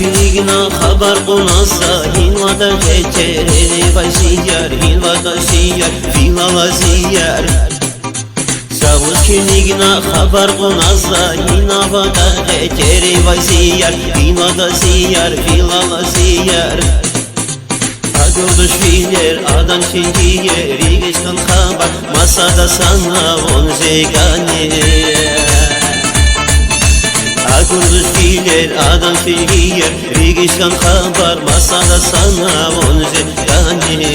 Savuşligna haber konasa Hinvada geçer Vaziyar Hinvada siyar Filala ziyar Savuşligna haber konasa Hinvada geçer Vaziyar Hinvada siyar Filala ziyar Agurduş filer adam çingiye Rigistan haber Masada sana on zegane Agurduş filer adam çingiye Rigistan haber Masada sana on zegane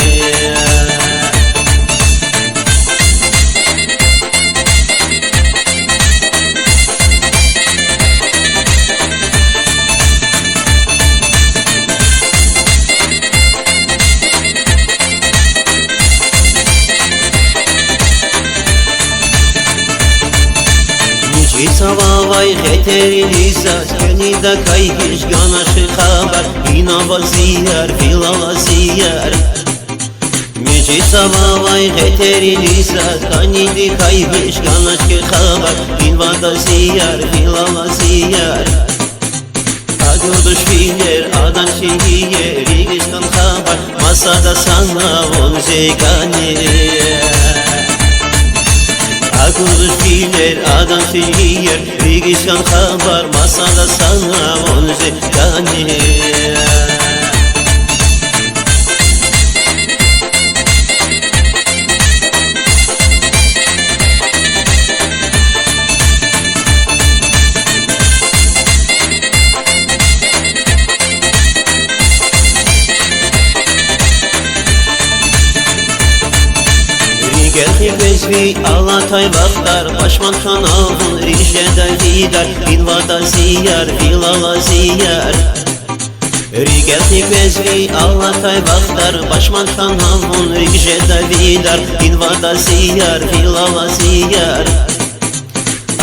Savavay xeteri lisas Kenida kaygish ganashi khabar Inava ziyar filala ziyar Michi savavay xeteri lisas Kanidi kaygish ganashi khabar Invada ziyar filala ziyar Agurdush filer adam şehiye Rigistan khabar Masada sana on zegane Agurduş filer adam şehir Rigistan haber Masada sana on zegane Geldi bezvi Alatay vaktar Başman kanalın Rişede vidar Invada ziyar Filala ziyar Geldi bezvi Alatay vaktar Başman kanalın Rişede vidar Invada ziyar Filala ziyar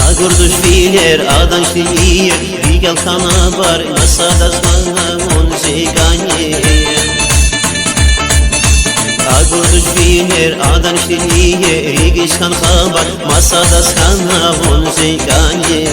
Agurduş filer adam şehir Rigel kanabar Masada sana on zegane Agurduş filer adam şehir Rigistan haber Masada sana on zegane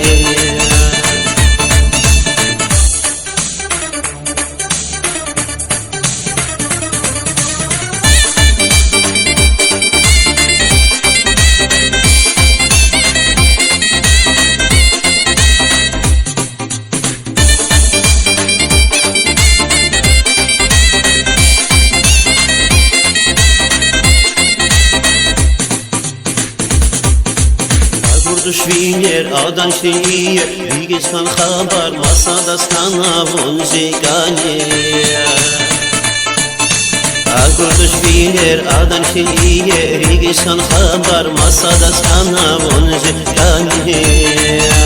Agurduş filer adam şehir Rigistan haber Masada sana on zegane Agurduş filer adam şehir Rigistan haber Masada sana on zegane